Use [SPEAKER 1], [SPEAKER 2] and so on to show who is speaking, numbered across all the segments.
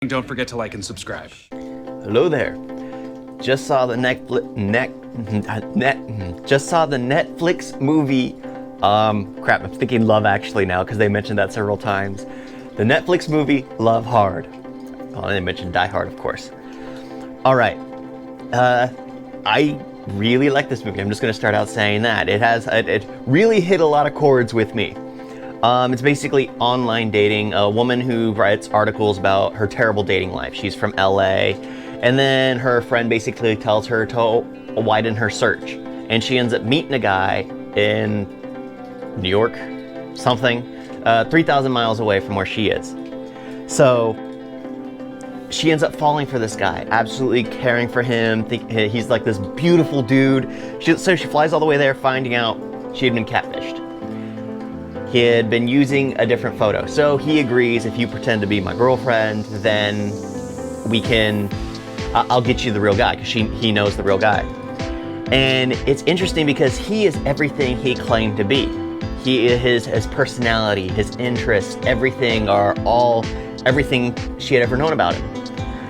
[SPEAKER 1] Don't forget to like and subscribe.
[SPEAKER 2] Hello there. Just saw the Netflix movie. Crap, I'm thinking Love Actually now because they mentioned that several times. The Netflix movie Love Hard. Oh, and they mentioned Die Hard, of course. All right. I really like this movie. I'm just going to start out saying that it really hit a lot of chords with me. It's basically online dating. A woman who writes articles about her terrible dating life. She's from LA, and then her friend basically tells her to widen her search, and she ends up meeting a guy in New York, something, 3,000 miles away from where she is. So she ends up falling for this guy, absolutely caring for him. He's like this beautiful dude. So she flies all the way there, finding out she had been catfished. He had been using a different photo. So he agrees, if you pretend to be my girlfriend, then I'll get you the real guy, because he knows the real guy. And it's interesting because he is everything he claimed to be. His personality, his interests, everything she had ever known about him.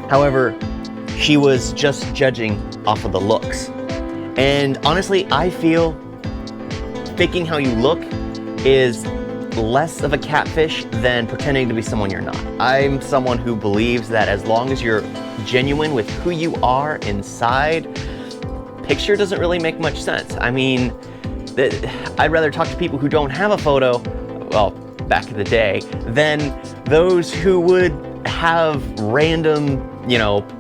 [SPEAKER 2] However, she was just judging off of the looks. And honestly, I feel faking how you look is less of a catfish than pretending to be someone you're not. I'm someone who believes that as long as you're genuine with who you are inside, picture doesn't really make much sense. I mean, I'd rather talk to people who don't have a photo, well, back in the day, than those who would have random,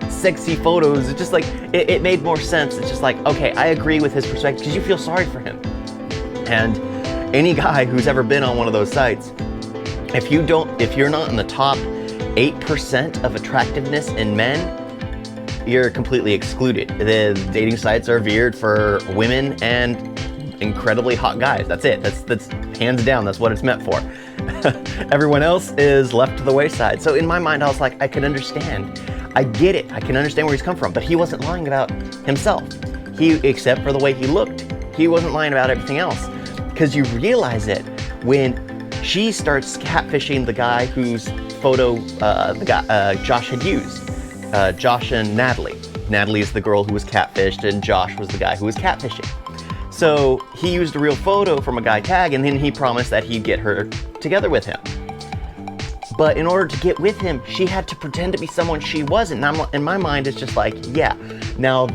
[SPEAKER 2] sexy photos. It's just like, it made more sense. It's just like, okay, I agree with his perspective, because you feel sorry for him. And any guy who's ever been on one of those sites, if you're not in the top 8% of attractiveness in men, you're completely excluded. The dating sites are veered for women and incredibly hot guys. That's it. That's hands down. That's what it's meant for. Everyone else is left to the wayside. So in my mind, I was like, I can understand. I get it. I can understand where he's come from. But he wasn't lying about himself. Except for the way he looked, he wasn't lying about everything else. Because you realize it when she starts catfishing the guy whose photo Josh had used. Josh and Natalie. Natalie is the girl who was catfished, and Josh was the guy who was catfishing. So he used a real photo from a guy tag, and then he promised that he'd get her together with him. But in order to get with him, she had to pretend to be someone she wasn't. And in my mind, it's just like, yeah. Now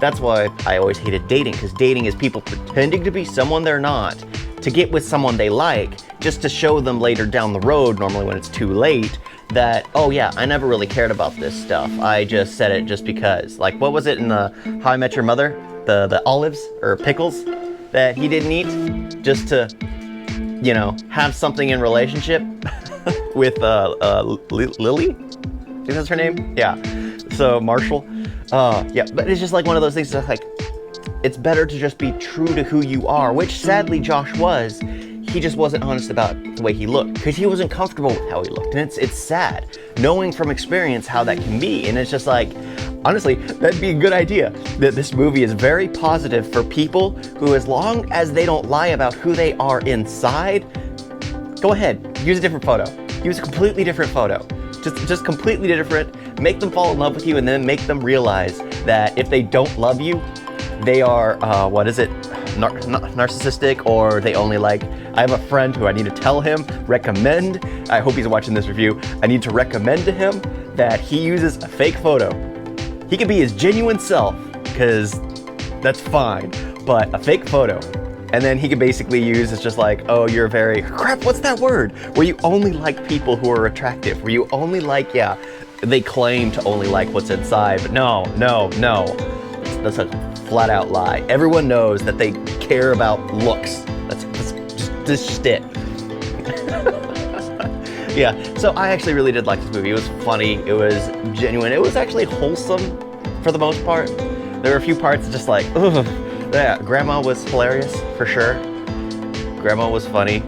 [SPEAKER 2] that's why I always hated dating, because dating is people pretending to be someone they're not to get with someone they like, just to show them later down the road, normally when it's too late, that, oh yeah, I never really cared about this stuff. I just said it just because. Like, what was it in the How I Met Your Mother? The olives or pickles that he didn't eat just to, have something in relationship with Lily? I think that's her name? Yeah. So Marshall. Yeah, but it's just like one of those things that's like, it's better to just be true to who you are, which sadly Josh was. He just wasn't honest about the way he looked, because he wasn't comfortable with how he looked. And it's sad, knowing from experience how that can be. And it's just like, honestly, that'd be a good idea. That this movie is very positive for people who, as long as they don't lie about who they are inside, go ahead, use a different photo. Use a completely different photo. Just completely different. Make them fall in love with you, and then make them realize that if they don't love you, they are, narcissistic, or they only like, I have a friend who I need to recommend, I hope he's watching this review, I need to recommend to him that he uses a fake photo. He could be his genuine self, because that's fine, but a fake photo. And then he could basically use, it's just like, oh, you're very, crap, what's that word? Where you only like people who are attractive, where you only like, yeah, they claim to only like what's inside, but no. That's a flat out lie. Everyone knows that they care about looks. That's just it. Yeah, so I actually really did like this movie. It was funny, it was genuine, it was actually wholesome for the most part. There were a few parts just like, ugh. Yeah, Grandma was hilarious, for sure. Grandma was funny.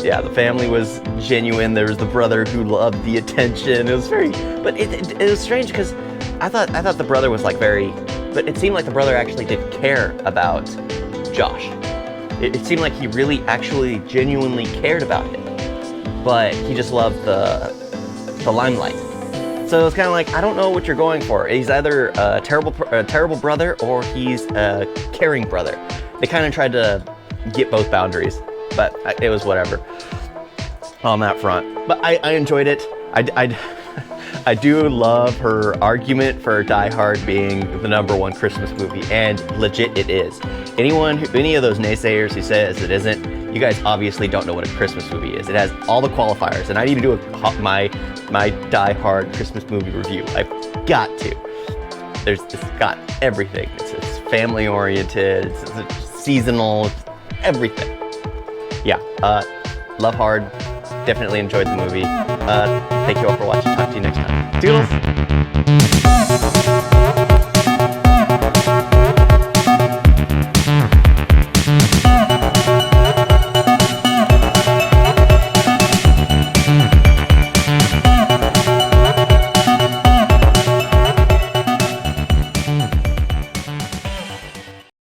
[SPEAKER 2] Yeah, the family was genuine. There was the brother who loved the attention. It was but it was strange, because I thought the brother was like but it seemed like the brother actually did care about Josh. It seemed like he really actually genuinely cared about him. But he just loved the limelight. So it's kind of like, I don't know what you're going for. He's either a terrible brother or he's a caring brother. They kind of tried to get both boundaries, but it was whatever on that front. But I enjoyed it. I do love her argument for Die Hard being the #1 Christmas movie, and legit it is. Any of those naysayers who says it isn't, you guys obviously don't know what a Christmas movie is. It has all the qualifiers, and I need to do my Die Hard Christmas movie review. I've got to. It's got everything. It's family oriented, it's seasonal, everything. Yeah, Love Hard. Definitely enjoyed the movie. Thank you all for watching. Talk to you next time. Toodles!